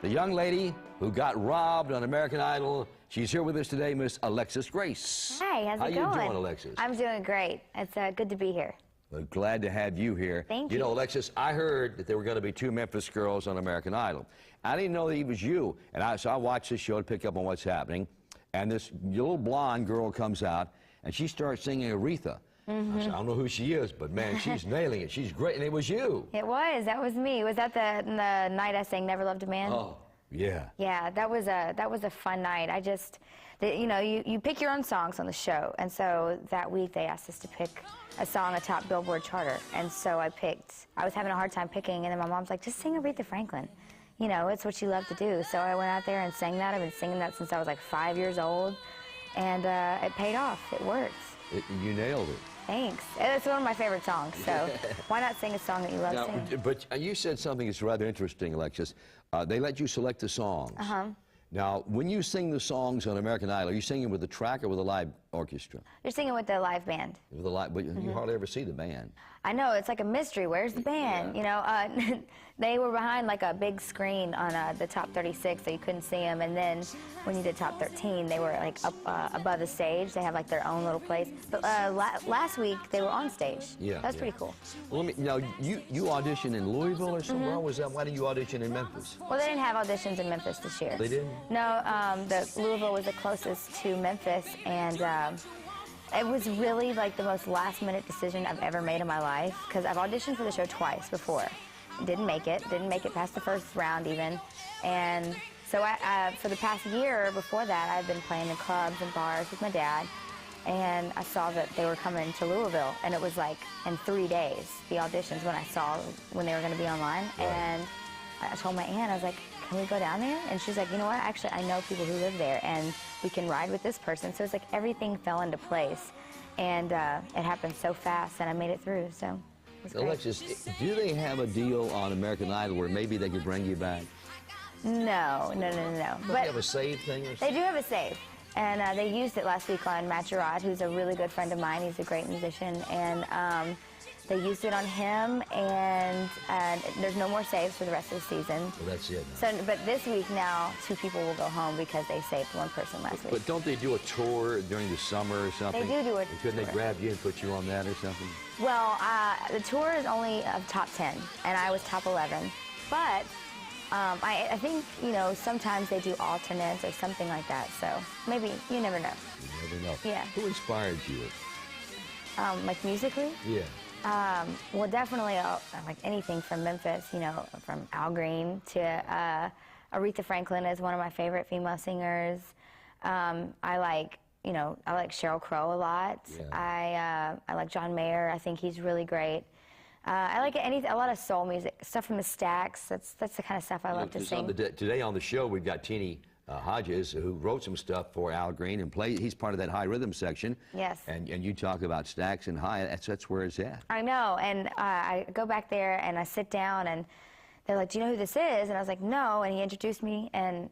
The young lady who got robbed on American Idol. She's here with us today, Miss Alexis Grace. Hi, how's it going? How you doing, Alexis? I'm doing great. It's good to be here. We're glad to have you here. Thank you. You know, Alexis, I heard that there were going to be two Memphis girls on American Idol. I didn't know that it was you. And so I watched this show to pick up on what's happening. And this little blonde girl comes out, and she starts singing Aretha. I said, I don't know who she is, but man, she's nailing it. She's great, and it was you. It was. That was me. Was that the night I sang "Never Loved a Man"? Oh, yeah. Yeah, that was a fun night. You know, you pick your own songs on the show, and so that week they asked us to pick a song atop Billboard charter, and so I was having a hard time picking, and then my mom's like, just sing Aretha Franklin. You know, it's what you love to do. So I went out there and sang that. I've been singing that since I was like 5 years old, and it paid off. It worked. You nailed it. Thanks. It's one of my favorite songs, so why not sing a song that you love singing? But you said something that's rather interesting, Alexis. They let you select the songs. Now, when you sing the songs on American Idol, are you singing with the track or with a live orchestra? You're singing with the live band. With the live, but you hardly ever see the band. I know, it's like a mystery. Where's the band? Yeah. You know, they were behind like a big screen on the top 36, so you couldn't see them. And then when you did top 13, they were like up above the stage. They have like their own little place. But last week they were on stage. Yeah, that's pretty cool. Well, now you auditioned in Louisville or somewhere. Or was that? Why didn't you audition in Memphis? Well, they didn't have auditions in Memphis this year. They didn't? No, the Louisville was the closest to Memphis, and it was really like the most last-minute decision I've ever made in my life, because I've auditioned for the show twice before. Didn't make it past the first round even. And so for the past year before that, I've been playing in clubs and bars with my dad, and I saw that they were coming to Louisville, and it was like in 3 days, the auditions, when they were going to be online. Right. And I told my aunt, I was like, can we go down there? And she's like, you know what, actually, I know people who live there, and we can ride with this person. So it's like everything fell into place, and it happened so fast, and I made it through, so it was great. Alexis, do they have a deal on American Idol where maybe they could bring you back? No. Don't they have a save thing or something? They do have a save, and they used it last week on Matt Gerard, who's a really good friend of mine. He's a great musician, and they used it on him, and there's no more saves for the rest of the season. Well, that's it. So, but this week now, 2 people will go home because they saved 1 person last week. But don't they do a tour during the summer or something? They do a tour. Couldn't they grab you and put you on that or something? Well, the tour is only of top 10, and I was top 11. But I think, you know, sometimes they do alternates or something like that. So maybe, you never know. You never know. Yeah. Who inspired you? Like musically? Yeah. Well, definitely like anything from Memphis, you know, from Al Green to Aretha Franklin is one of my favorite female singers. I like Sheryl Crow a lot. Yeah. I like John Mayer. I think he's really great. I like a lot of soul music, stuff from the Stax. That's the kind of stuff I love to sing. Today on the show, we've got Teeny Hodges, who wrote some stuff for Al Green and he's part of that high rhythm section. Yes. And you talk about Stax and high, that's where it's at. I know, and I go back there and I sit down and they're like, do you know who this is? And I was like, no, and he introduced me and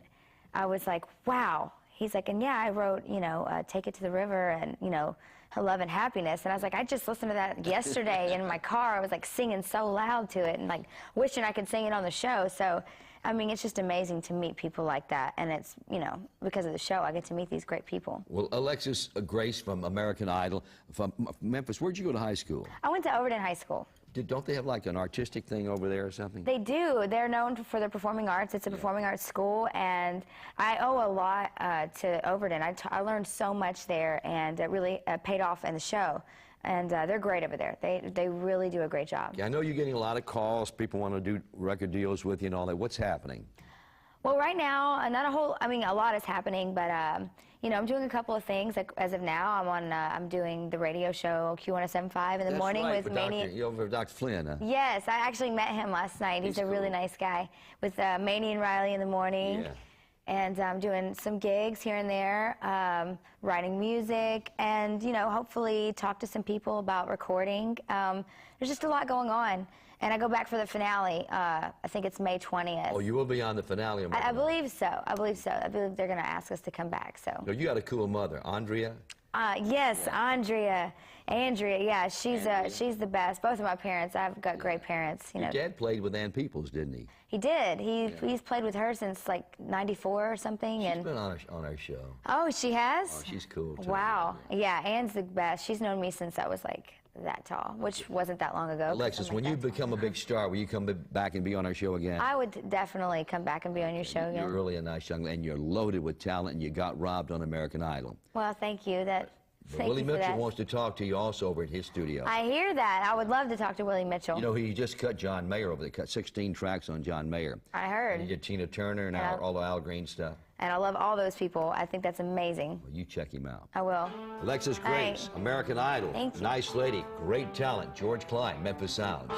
I was like, wow. He's like, and yeah, I wrote, you know, Take It to the River and, you know, Love and Happiness. And I was like, I just listened to that yesterday in my car. I was like singing so loud to it and like wishing I could sing it on the show. So, I mean, it's just amazing to meet people like that. And it's, you know, because of the show, I get to meet these great people. Well, Alexis Grace from American Idol, from Memphis, where'd you go to high school? I went to Overton High School. Don't they have like an artistic thing over there or something? They do. They're known for their performing arts. It's a performing arts school, and I owe a lot to Overton. I learned so much there, and it really paid off in the show. And they're great over there. They really do a great job. Yeah, I know you're getting a lot of calls. People want to do record deals with you and all that. What's happening? Well, right now, not a whole. I mean, a lot is happening, but you know, I'm doing a couple of things. Like, as of now, I'm doing the radio show Q1075 in the morning with Manny. You're over Dr. Flynn, huh? Yes, I actually met him last night. He's a really nice guy. With Manny and Riley in the morning. Yeah. And I'm doing some gigs here and there, writing music, and, you know, hopefully talk to some people about recording. There's just a lot going on. And I go back for the finale. I think it's May 20th. Oh, you will be on the finale. I believe so. I believe so. I believe they're going to ask us to come back. So. No, you got a cool mother, Andrea. Yes, Andrea. Yeah, she's the best. Both of my parents, I've got great parents. You know. Your dad played with Ann Peoples, didn't he? He did. He's played with her since like '94 or something. She's been on our show. Oh, she has? Oh, she's cool too. Wow. Yeah, Ann's the best. She's known me since I was like that tall, which wasn't that long ago. Alexis, when you become a big star, will you come back and be on our show again? I would definitely come back and be on your show again. You're really a nice young lady, and you're loaded with talent, and you got robbed on American Idol. Well, thank you. Willie Mitchell wants to talk to you also over at his studio. I hear that. I would love to talk to Willie Mitchell. You know, he just cut John Mayer over. They cut 16 tracks on John Mayer. I heard. And he did Tina Turner and all the Al Green stuff. And I love all those people. I think that's amazing. Well, you check him out. I will. Alexis Grace, American Idol. Thank you. Nice lady, great talent. George Klein, Memphis Sounds.